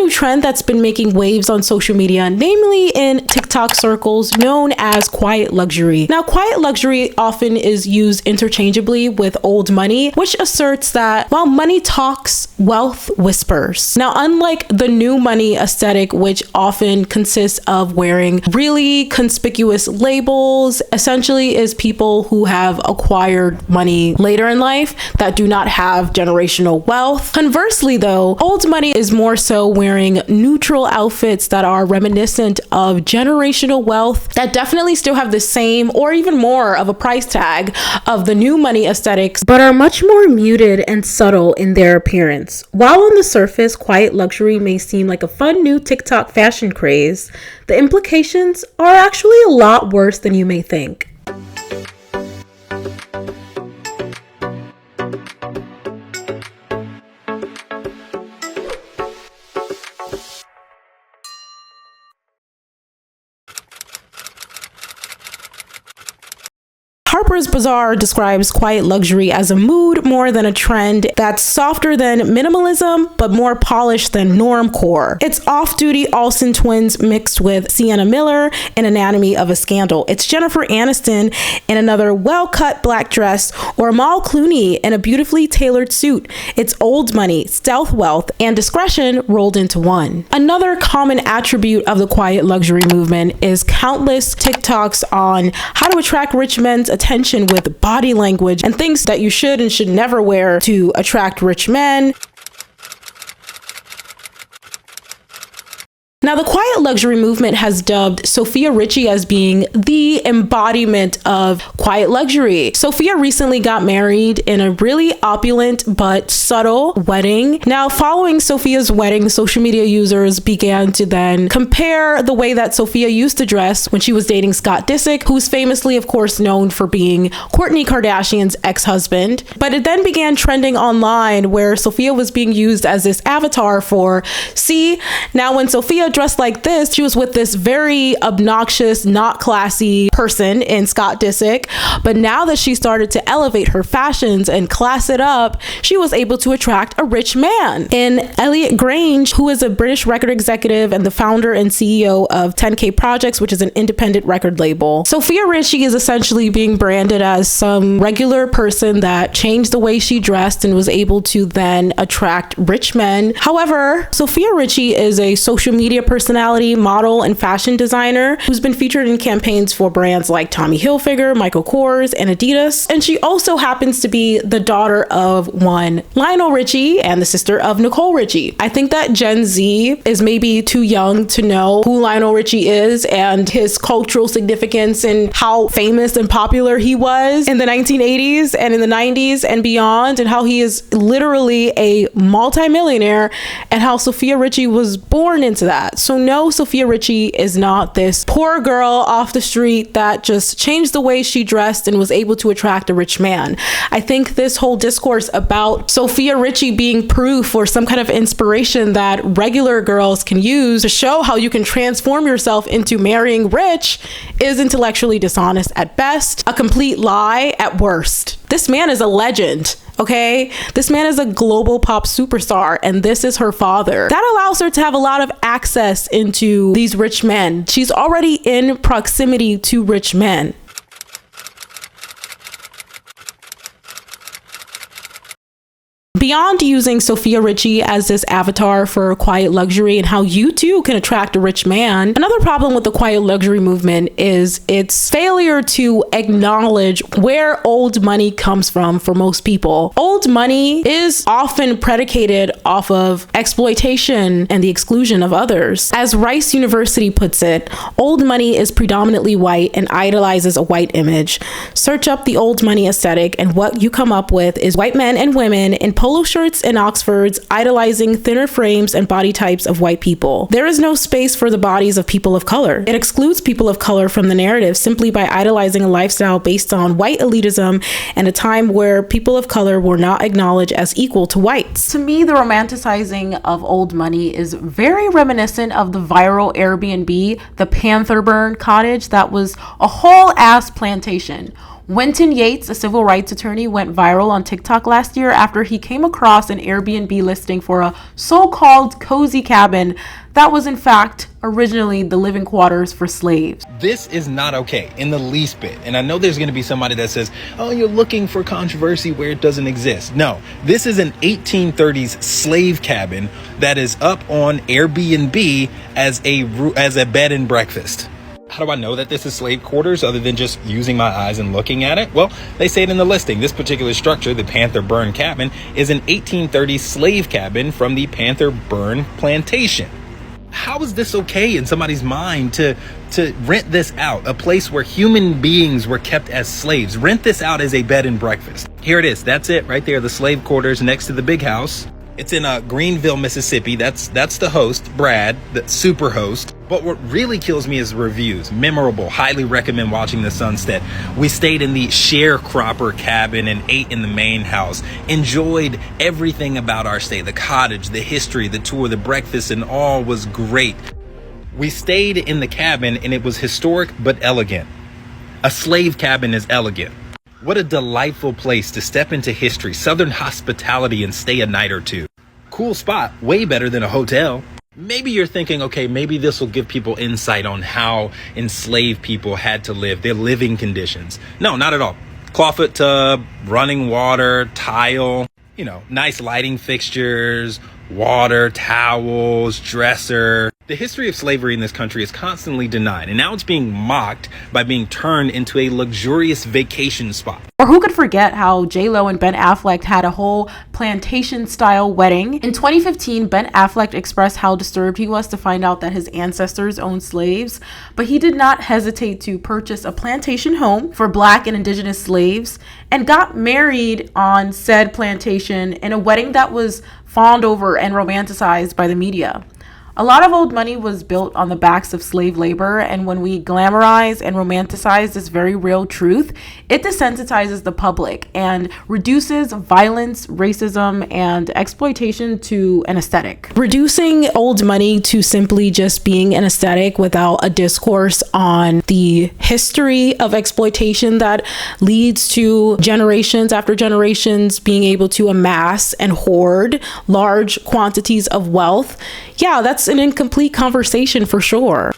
new trend that's been making waves on social media, namely in TikTok circles, known as quiet luxury. Now, quiet luxury often is used interchangeably with old money, which asserts that while money talks, wealth whispers. Now, unlike the new money aesthetic, which often consists of wearing really conspicuous labels, essentially is people who have acquired money later in life that do not have generational wealth. Conversely, though, old money is more so wearing neutral outfits that are reminiscent of generational wealth that definitely still have the same or even more of a price tag of the new money aesthetics, but are much more muted and subtle in their appearance. While on the surface, quiet luxury may seem like a fun new TikTok fashion craze, the implications are actually a lot worse than you may think. Harper's Bazaar describes quiet luxury as a mood more than a trend that's softer than minimalism, but more polished than normcore. It's off-duty Olsen twins mixed with Sienna Miller in Anatomy of a Scandal. It's Jennifer Aniston in another well-cut black dress, or Amal Clooney in a beautifully tailored suit. It's old money, stealth wealth, and discretion rolled into one. Another common attribute of the quiet luxury movement is countless TikToks on how to attract rich men's attention with body language and things that you should and should never wear to attract rich men. Now, the quiet luxury movement has dubbed Sofia Richie as being the embodiment of quiet luxury. Sofia recently got married in a really opulent but subtle wedding. Now, following Sofia's wedding, social media users began to then compare the way that Sofia used to dress when she was dating Scott Disick, who's famously, of course, known for being Kourtney Kardashian's ex-husband. But it then began trending online where Sofia was being used as this avatar for, see, now when Sofia dressed like this, she was with this very obnoxious, not classy person in Scott Disick. But now that she started to elevate her fashions and class it up, she was able to attract a rich man in Elliot Grange, who is a British record executive and the founder and CEO of 10K Projects, which is an independent record label. Sofia Richie is essentially being branded as some regular person that changed the way she dressed and was able to then attract rich men. However, Sofia Richie is a social media personality, model, and fashion designer who's been featured in campaigns for brands like Tommy Hilfiger, Michael Kors, and Adidas. And she also happens to be the daughter of one Lionel Richie and the sister of Nicole Richie. I think that Gen Z is maybe too young to know who Lionel Richie is and his cultural significance and how famous and popular he was in the 1980s and in the 90s and beyond, and how he is literally a multimillionaire and how Sofia Richie was born into that. So no, Sofia Richie is not this poor girl off the street that just changed the way she dressed and was able to attract a rich man. I think this whole discourse about Sofia Richie being proof or some kind of inspiration that regular girls can use to show how you can transform yourself into marrying rich is intellectually dishonest at best, a complete lie at worst. This man is a legend. Okay, this man is a global pop superstar, and this is her father. That allows her to have a lot of access into these rich men. She's already in proximity to rich men. Beyond using Sofia Richie as this avatar for quiet luxury and how you too can attract a rich man, another problem with the quiet luxury movement is its failure to acknowledge where old money comes from for most people. Old money is often predicated off of exploitation and the exclusion of others. As Rice University puts it, old money is predominantly white and idolizes a white image. Search up the old money aesthetic and what you come up with is white men and women in polo shirts and Oxfords idolizing thinner frames and body types of white people. There is no space for the bodies of people of color. It excludes people of color from the narrative simply by idolizing a lifestyle based on white elitism and a time where people of color were not acknowledged as equal to whites. To me, the romanticizing of old money is very reminiscent of the viral Airbnb, the Panther Burn cottage that was a whole ass plantation. Winton Yates, a civil rights attorney, went viral on TikTok last year after he came across an Airbnb listing for a so-called cozy cabin that was in fact originally the living quarters for slaves. This is not okay in the least bit. And I know there's going to be somebody that says, oh, you're looking for controversy where it doesn't exist. No, this is an 1830s slave cabin that is up on Airbnb as a bed and breakfast. How do I know that this is slave quarters other than just using my eyes and looking at it? Well, they say it in the listing. This particular structure, the Panther Burn Cabin, is an 1830s slave cabin from the Panther Burn Plantation. How is this okay in somebody's mind to rent this out? A place where human beings were kept as slaves. Rent this out as a bed and breakfast. Here it is. That's it right there. The slave quarters next to the big house. It's in Greenville, Mississippi. That's the host, Brad, the super host. But what really kills me is reviews. Memorable. Highly recommend watching the sunset. We stayed in the sharecropper cabin and ate in the main house. Enjoyed everything about our stay. The cottage, the history, the tour, the breakfast, and all was great. We stayed in the cabin and it was historic but elegant. A slave cabin is elegant. What a delightful place to step into history, Southern hospitality, and stay a night or two. Cool spot, way better than a hotel. Maybe you're thinking, okay, maybe this will give people insight on how enslaved people had to live, their living conditions. No, not at all. Clawfoot tub, running water, tile, nice lighting fixtures, water, towels, dresser. The history of slavery in this country is constantly denied, and now it's being mocked by being turned into a luxurious vacation spot. Or who could forget how J-Lo and Ben Affleck had a whole plantation-style wedding? In 2015, Ben Affleck expressed how disturbed he was to find out that his ancestors owned slaves, but he did not hesitate to purchase a plantation home for Black and Indigenous slaves and got married on said plantation in a wedding that was fawned over and romanticized by the media. A lot of old money was built on the backs of slave labor, and when we glamorize and romanticize this very real truth, it desensitizes the public and reduces violence, racism, and exploitation to an aesthetic. Reducing old money to simply just being an aesthetic without a discourse on the history of exploitation that leads to generations after generations being able to amass and hoard large quantities of wealth. Yeah, that's an incomplete conversation for sure.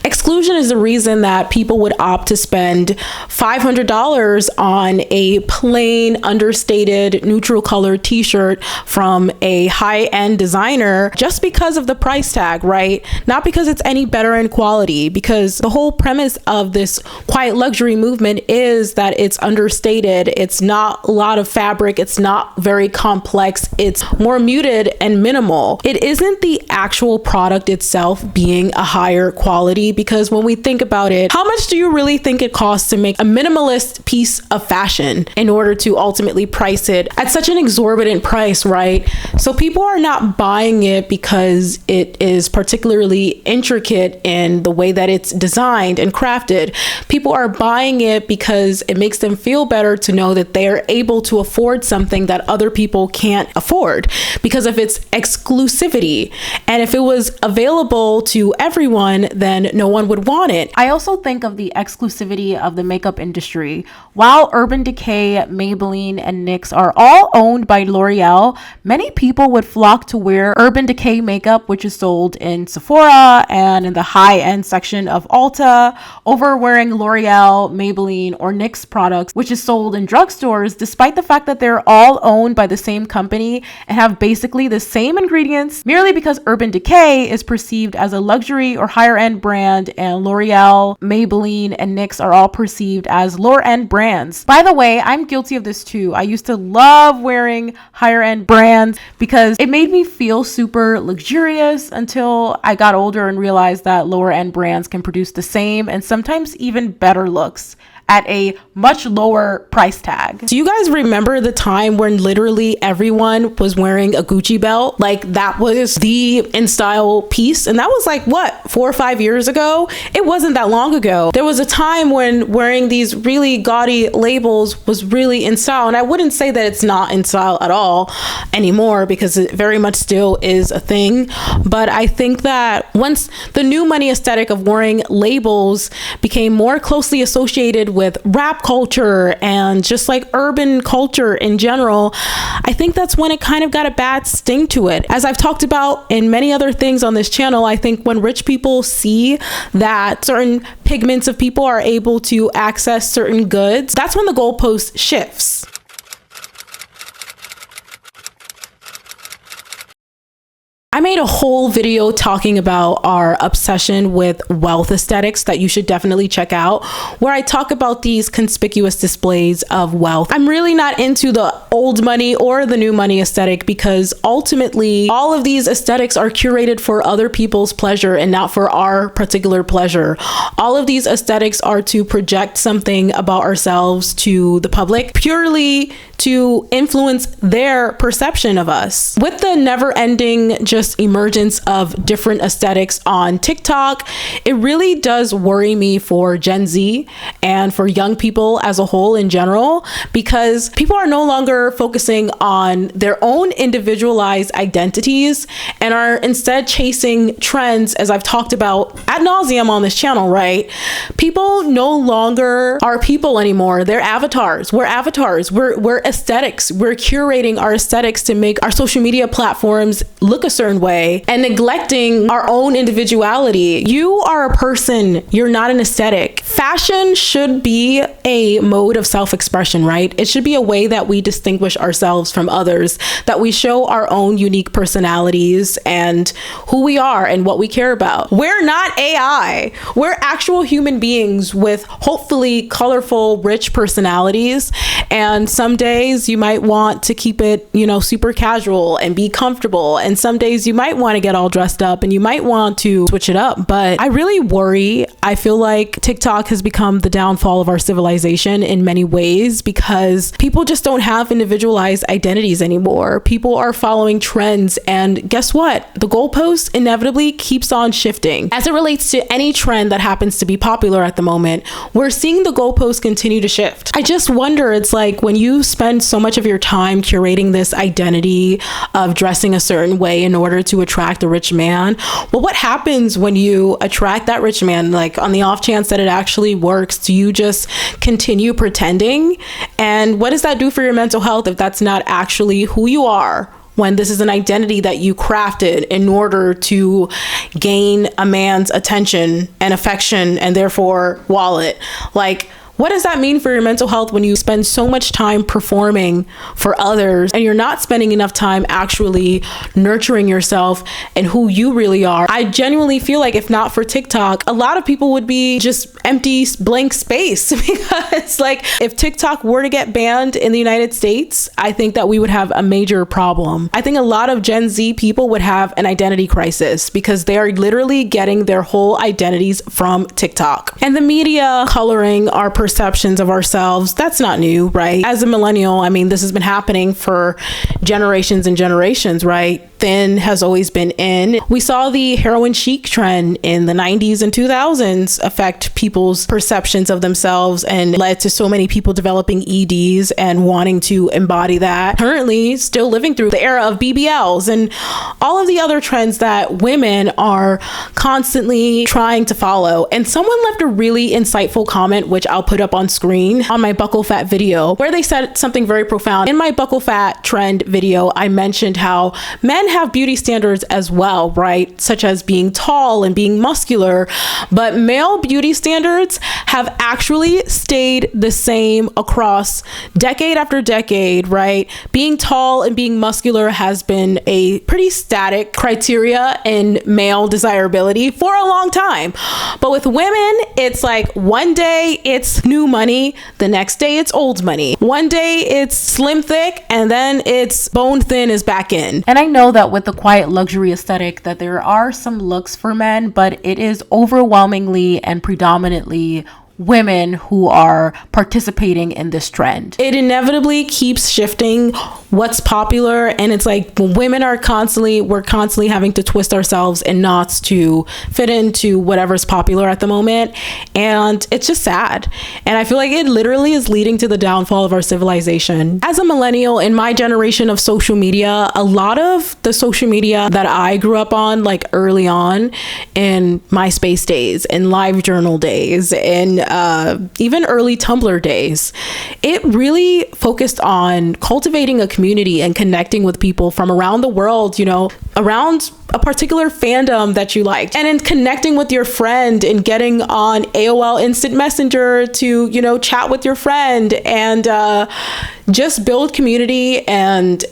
Exclusion is the reason that people would opt to spend $500 on a plain, understated, neutral colored t-shirt from a high-end designer just because of the price tag, right? Not because it's any better in quality, because the whole premise of this quiet luxury movement is that it's understated. It's not a lot of fabric. It's not very complex. It's more muted and minimal. It isn't the actual product itself being a higher quality, because when we think about it, how much do you really think it costs to make a minimalist piece of fashion in order to ultimately price it at such an exorbitant price, right? So people are not buying it because it is particularly intricate in the way that it's designed and crafted. People are buying it because it makes them feel better to know that they are able to afford something that other people can't afford because of its exclusivity. And if it was available to everyone, then no one would want it. I also think of the exclusivity of the makeup industry. While Urban Decay, Maybelline, and NYX are all owned by L'Oreal, many people would flock to wear Urban Decay makeup, which is sold in Sephora and in the high-end section of Ulta, over wearing L'Oreal, Maybelline, or NYX products, which is sold in drugstores, despite the fact that they're all owned by the same company and have basically the same ingredients, merely because Urban Decay is perceived as a luxury or higher-end brand, and L'Oreal, Maybelline, and NYX are all perceived as lower-end brands. By the way, I'm guilty of this too. I used to love wearing higher-end brands because it made me feel super luxurious until I got older and realized that lower-end brands can produce the same and sometimes even better looks at a much lower price tag. Do you guys remember the time when literally everyone was wearing a Gucci belt? Like, that was the in style piece. And that was like, what, 4 or 5 years ago? It wasn't that long ago. There was a time when wearing these really gaudy labels was really in style. And I wouldn't say that it's not in style at all anymore, because it very much still is a thing. But I think that once the new money aesthetic of wearing labels became more closely associated with rap culture and just like urban culture in general, I think that's when it kind of got a bad sting to it. As I've talked about in many other things on this channel, I think when rich people see that certain pigments of people are able to access certain goods, that's when the goalpost shifts. I made a whole video talking about our obsession with wealth aesthetics that you should definitely check out, where I talk about these conspicuous displays of wealth. I'm really not into the old money or the new money aesthetic, because ultimately all of these aesthetics are curated for other people's pleasure and not for our particular pleasure. All of these aesthetics are to project something about ourselves to the public, purely to influence their perception of us. With the never-ending just emergence of different aesthetics on TikTok, it really does worry me for Gen Z and for young people as a whole in general, because people are no longer focusing on their own individualized identities and are instead chasing trends, as I've talked about ad nauseum on this channel, right? People no longer are people anymore. They're avatars. We're avatars. We're aesthetics. We're curating our aesthetics to make our social media platforms look a certain way and neglecting our own individuality. You are a person. You're not an aesthetic. Fashion should be a mode of self-expression, right? It should be a way that we distinguish ourselves from others, that we show our own unique personalities and who we are and what we care about. We're not AI. We're actual human beings with hopefully colorful, rich personalities. And some days you might want to keep it, super casual and be comfortable. And some days you might want to get all dressed up and you might want to switch it up. But I really worry. I feel like TikTok has become the downfall of our civilization in many ways, because people just don't have individualized identities anymore. People are following trends, and guess what? The goalpost inevitably keeps on shifting. As it relates to any trend that happens to be popular at the moment, we're seeing the goalpost continue to shift. I just wonder, it's like when you spend so much of your time curating this identity of dressing a certain way in order to attract a rich man, well, what happens when you attract that rich man? Like, on the off chance that it actually works, do you just continue pretending? And what does that do for your mental health if that's not actually who you are, when this is an identity that you crafted in order to gain a man's attention and affection and therefore wallet? Like, what does that mean for your mental health when you spend so much time performing for others and you're not spending enough time actually nurturing yourself and who you really are? I genuinely feel like if not for TikTok, a lot of people would be just empty, blank space, because like, if TikTok were to get banned in the United States, I think that we would have a major problem. I think a lot of Gen Z people would have an identity crisis, because they are literally getting their whole identities from TikTok. And the media coloring our perceptions of ourselves, that's not new, right? As a millennial, I mean, this has been happening for generations and generations, right? Thin has always been in. We saw the heroin chic trend in the 90s and 2000s affect people's perceptions of themselves and led to so many people developing EDs and wanting to embody that. Currently, still living through the era of BBLs and all of the other trends that women are constantly trying to follow. And someone left a really insightful comment, which I'll put up on screen, on my buckle fat video, where they said something very profound. In my buckle fat trend video, I mentioned how men have beauty standards as well, right? Such as being tall and being muscular, but male beauty standards have actually stayed the same across decade after decade, right? Being tall and being muscular has been a pretty static criteria in male desirability for a long time. But with women, it's like one day it's new money, the next day it's old money. One day it's slim thick, and then it's bone thin is back in. And I know that with the quiet luxury aesthetic that there are some looks for men, but it is overwhelmingly and predominantly women who are participating in this trend. It inevitably keeps shifting what's popular, and it's like women are we're constantly having to twist ourselves in knots to fit into whatever's popular at the moment, and it's just sad. And I feel like it literally is leading to the downfall of our civilization. As a millennial in my generation of social media, a lot of the social media that I grew up on, like early on in MySpace days and LiveJournal days and even early Tumblr days, it really focused on cultivating a community and connecting with people from around the world, you know, around a particular fandom that you liked, and in connecting with your friend and getting on AOL Instant Messenger to, you know, chat with your friend and just build community and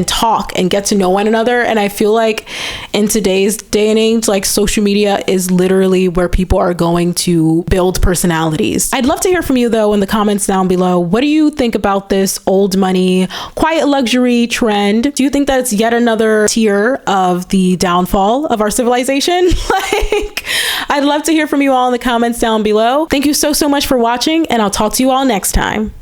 talk and get to know one another. And I feel like in today's day and age, like social media is literally where people are going to build personalities. I'd love to hear from you though in the comments down below. What do you think about this old money, quiet luxury trend? Do you think that it's yet another tier of the downfall of our civilization? Like, I'd love to hear from you all in the comments down below. Thank you so much for watching, and I'll talk to you all next time.